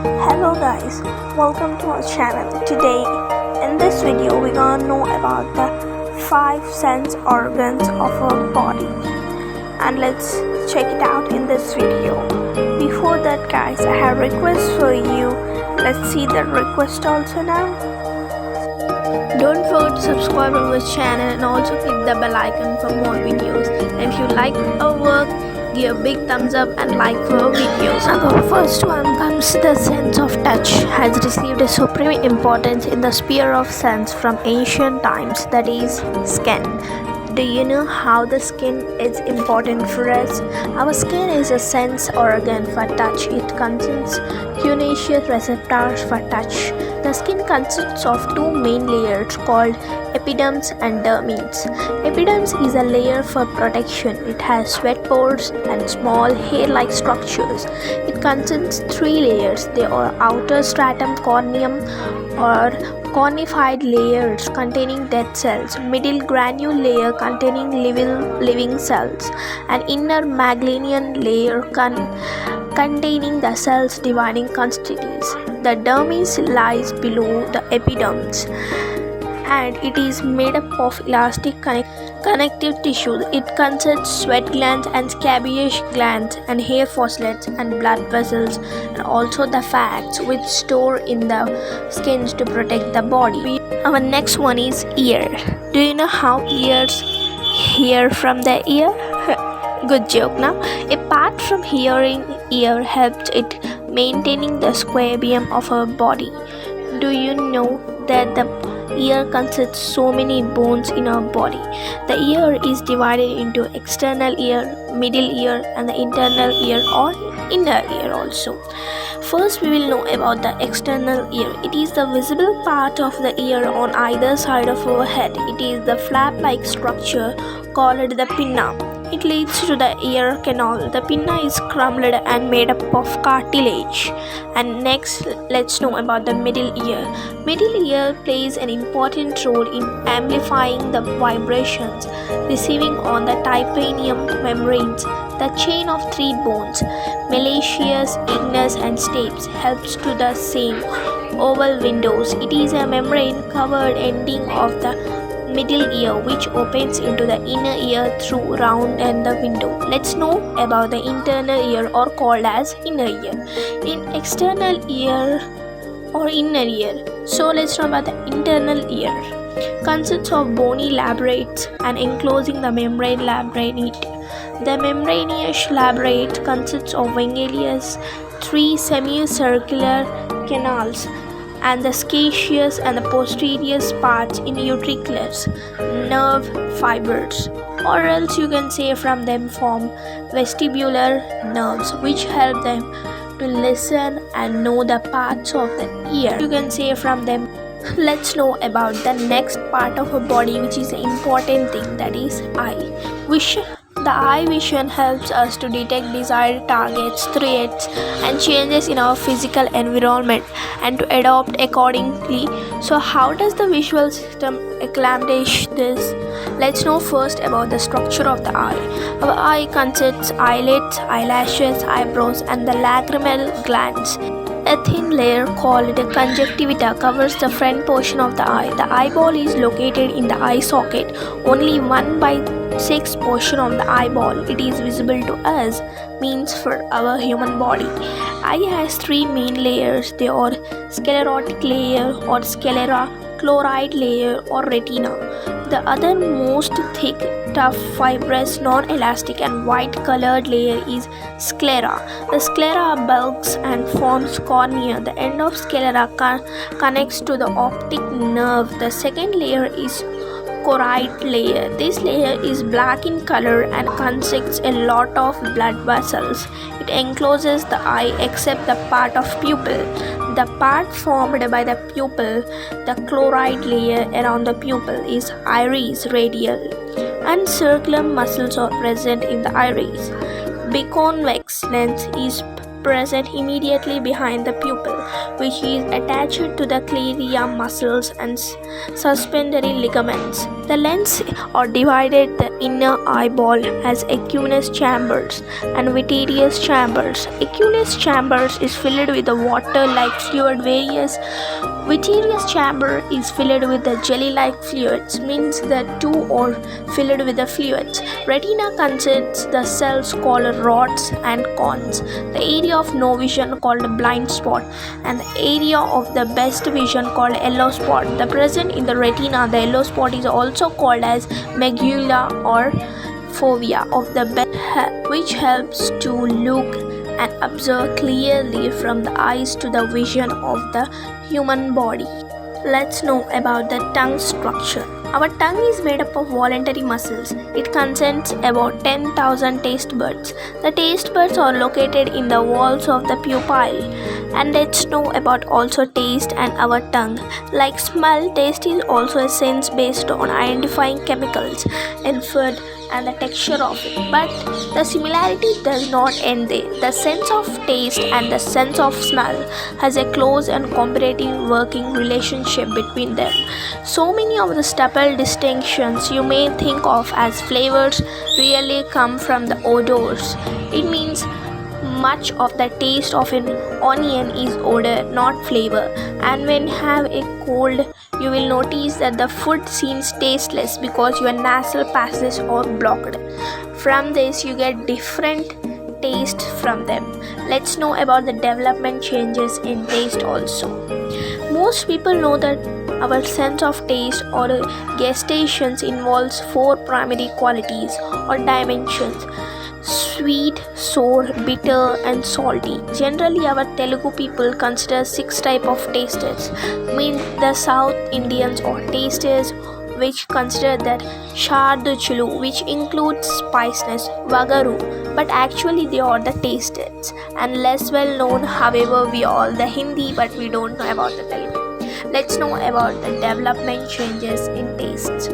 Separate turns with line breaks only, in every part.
Hello guys, welcome to our channel. Today in this video we're gonna know about the 5 sense organs of our body, and let's check it out in this video. Before that guys, I have a request for you. Let's see the request also now. Don't forget to subscribe to our channel and also click the bell icon for more videos. And if you like our work, give a big thumbs up and like for our videos. Our first one comes the sense of touch, has received a supreme importance in the sphere of sense from ancient times, that is skin. Do you know how the skin is important for us? Our skin is a sense organ for touch. It contains cuneaceous receptors for touch. The skin consists of two main layers called epidermis and dermis. Epidermis is a layer for protection. It has sweat pores and small hair-like structures. It contains three layers. They are outer stratum corneum or cornified layers containing dead cells, middle granule layer containing living cells, and inner magnesian layer containing the cells dividing constituents. The dermis lies below the epidermis, and it is made up of elastic connective tissues. It consists sweat glands and sebaceous glands and hair follicles and blood vessels, and also the fats which store in the skins to protect the body. Our next one is ear. Do you know how ears hear from the ear? Good joke. Now, apart from hearing, ear helps it maintaining the squabium of our body. Do you know that the ear consists so many bones in our body? The ear is divided into external ear, middle ear, and the internal ear or inner ear also. First, we will know about the external ear. It is the visible part of the ear on either side of our head. It is the flap-like structure called the pinna. It leads to the ear canal. The pinna is crumbled and made up of cartilage. And next, let's know about the middle ear. Middle ear plays an important role in amplifying the vibrations receiving on the tympanum membranes. The chain of three bones, malleus, ignis, and stapes, helps to the same oval windows. It is a membrane-covered ending of the middle ear which opens into the inner ear through round and the window. Let's know about the internal ear or called as inner ear. In external ear or inner ear. So let's know about the internal ear. Consists of bony labrates and enclosing the membrane labranate. The membranous labrate consists of vangelis, three semicircular canals, and the scabious and the posterior parts in utriculars, nerve fibers, or else you can say from them form vestibular nerves which help them to listen and know the parts of the ear. You can say from them. Let's know about the next part of our body, which is an important thing, that is eye. The eye vision helps us to detect desired targets, threats, and changes in our physical environment and to adapt accordingly. So how does the visual system accomplish this? Let's know first about the structure of the eye. Our eye consists eyelids, eyelashes, eyebrows, and the lacrimal glands. A thin layer called conjunctiva covers the front portion of the eye. The eyeball is located in the eye socket. Only 1/6 portion of the eyeball it is visible to us, means for our human body. Eye has three main layers. They are sclerotic layer or sclera, chloride layer or retina. The other most thick, tough, fibrous, non-elastic and white-colored layer is sclera. The sclera bulks and forms cornea. The end of sclera connects to the optic nerve. The second layer is choroid layer. This layer is black in color and consists a lot of blood vessels. It encloses the eye except the part of pupil. The part formed by the pupil, the choroid layer around the pupil, is iris radial, and circular muscles are present in the iris. Biconvex lens is present immediately behind the pupil, which is attached to the ciliary muscles and suspensory ligaments. The lens or divided the inner eyeball as aqueous chambers and vitreous chambers. Aqueous chambers is filled with the water-like fluid, whereas vitreous chamber is filled with the jelly-like fluids, means the two are filled with the fluids. Retina consists the cells called rods and cones, the area of no vision called blind spot, and the area of the best vision called yellow spot. The present in the retina, the yellow spot is also called as macula or fovea of the best, which helps to look and observe clearly from the eyes to the vision of the human body. Let's know about the tongue structure. Our tongue is made up of voluntary muscles. It contains about 10,000 taste buds. The taste buds are located in the walls of the pupil. And let's know about also taste and our tongue. Like smell, taste is also a sense based on identifying chemicals in food and the texture of it. But the similarity does not end there. The sense of taste and the sense of smell has a close and comparative working relationship between them. So many of the staple distinctions you may think of as flavors really come from the odors. It means much of the taste of an onion is odor, not flavor. And when you have a cold, you will notice that the food seems tasteless because your nasal passages are blocked. From this, you get different taste from them. Let's know about the development changes in taste also. Most people know that our sense of taste or gustations involves 4 primary qualities or dimensions: sweet, sour, bitter and salty. Generally, our Telugu people consider 6 types of tastes. Means the South Indians or tasters which consider that sharduchulu, which includes spiciness, vagaru, but actually they are the tasters and less well known. However, we all the Hindi, but we don't know about the Telugu. Let's know about the development changes in tastes.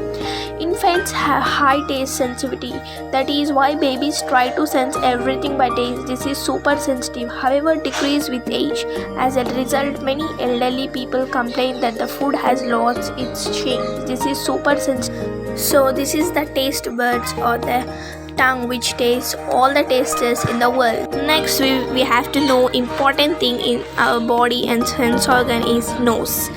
Infants have high taste sensitivity. That is why babies try to sense everything by taste. This is super sensitive. However, decrease with age. As a result, many elderly people complain that the food has lost its change. This is super sensitive. So this is the taste buds or the tongue which tastes all the tastes in the world. Next we have to know important thing in our body and sense organ is nose.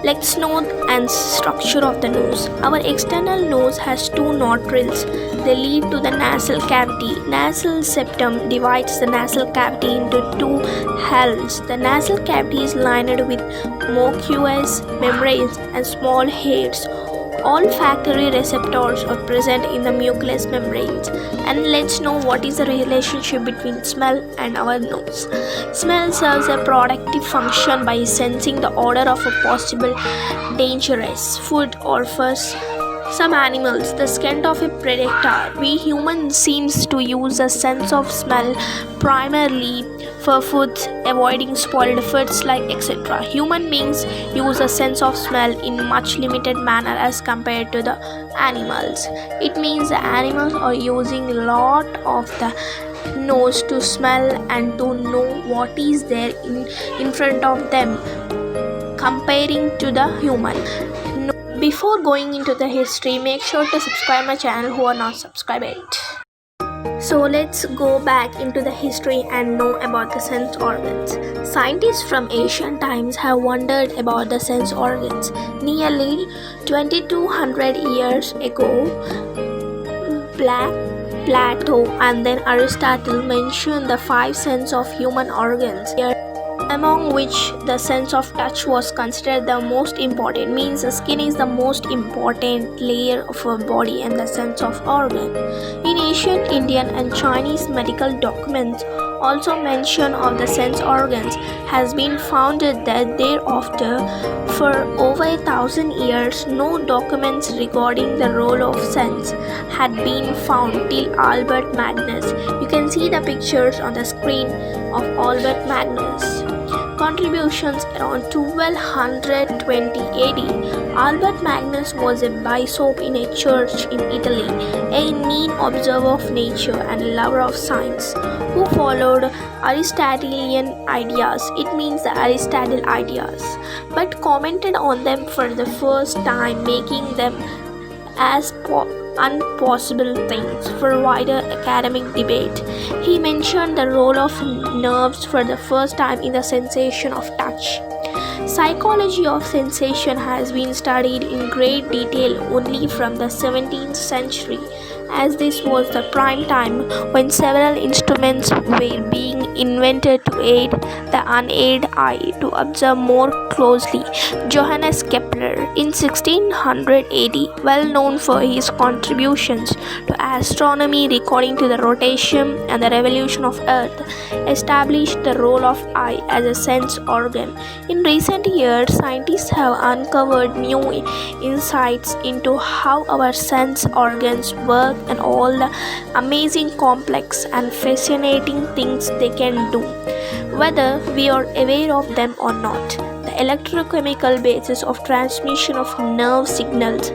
Let's know and structure of the nose. Our external nose has 2 nostrils. They lead to the nasal cavity. Nasal septum divides the nasal cavity into 2 halves. The nasal cavity is lined with mucous membranes and small hairs. Olfactory receptors are present in the mucous membranes. And let's know what is the relationship between smell and our nose. Smell serves a protective function by sensing the odor of a possible dangerous food or for some animals, the scent of a predator. We humans seems to use a sense of smell primarily for foods, avoiding spoiled foods like etc. Human beings use a sense of smell in much limited manner as compared to the animals. It means the animals are using a lot of the nose to smell and to know what is there in front of them comparing to the human. Before going into the history, make sure to subscribe my channel who are not subscribed yet. So let's go back into the history and know about the sense organs. Scientists from ancient times have wondered about the sense organs. Nearly 2200 years ago, Plato and then Aristotle mentioned the 5 senses of human organs, among which the sense of touch was considered the most important. Means the skin is the most important layer of our body and the sense of organ. In ancient Indian and Chinese medical documents also mention of the sense organs has been founded that thereafter for over 1,000 years no documents regarding the role of sense had been found till Albert Magnus. You can see the pictures on the screen of Albert Magnus. Contributions around 1220 AD. Albert Magnus was a bishop in a church in Italy, a keen observer of nature and a lover of science, who followed Aristotelian ideas. It means the Aristotle ideas, but commented on them for the first time, making them as impossible things for wider academic debate. He mentioned the role of nerves for the first time in the sensation of touch. Psychology of sensation has been studied in great detail only from the 17th century, as this was the prime time when several instruments were being invented to aid the unaided eye to observe more closely. Johannes Kepler, in 1680, well known for his contributions to astronomy recording to the rotation and the revolution of Earth, established the role of eye as a sense organ. In recent years, scientists have uncovered new insights into how our sense organs work and all the amazing, complex, and fascinating things they can do, whether we are aware of them or not. The electrochemical basis of transmission of nerve signals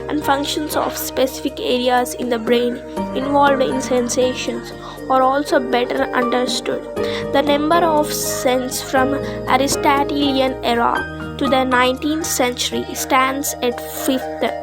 and functions of specific areas in the brain involved in sensations are also better understood. The number of senses from Aristotelian era to the 19th century stands at 5th,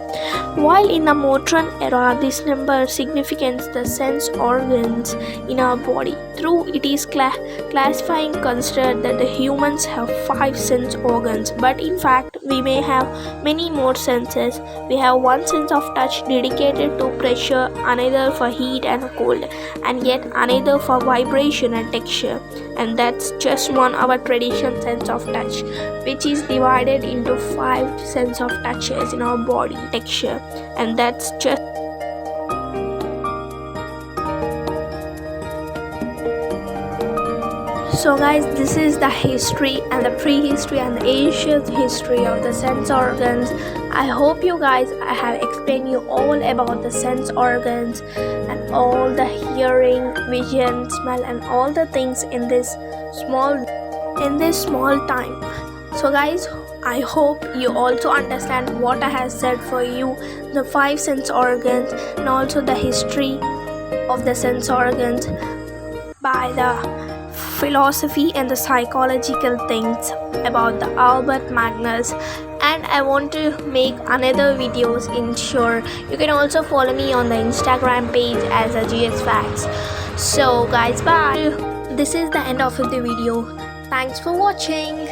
while in the modern era this number signifies the sense organs in our body. Through it is classifying considered that the humans have 5 sense organs, but in fact we may have many more senses. We have one sense of touch dedicated to pressure, another for heat and cold, and yet another for vibration and texture. And that's just one our traditional sense of touch, which is divided into 5 sense of touches in our body texture, and that's just So guys, this is the history and the prehistory and the ancient history of the sense organs. I hope you guys I have explained you all about the sense organs and all the hearing, vision, smell and all the things in this small time. So guys, I hope you also understand what I have said for you, the 5 sense organs and also the history of the sense organs by the philosophy and the psychological things about the Albert Magnus. And I want to make another videos in sure. You can also follow me on the Instagram page as a GS Facts. So guys, bye. This is the end of the video. Thanks for watching.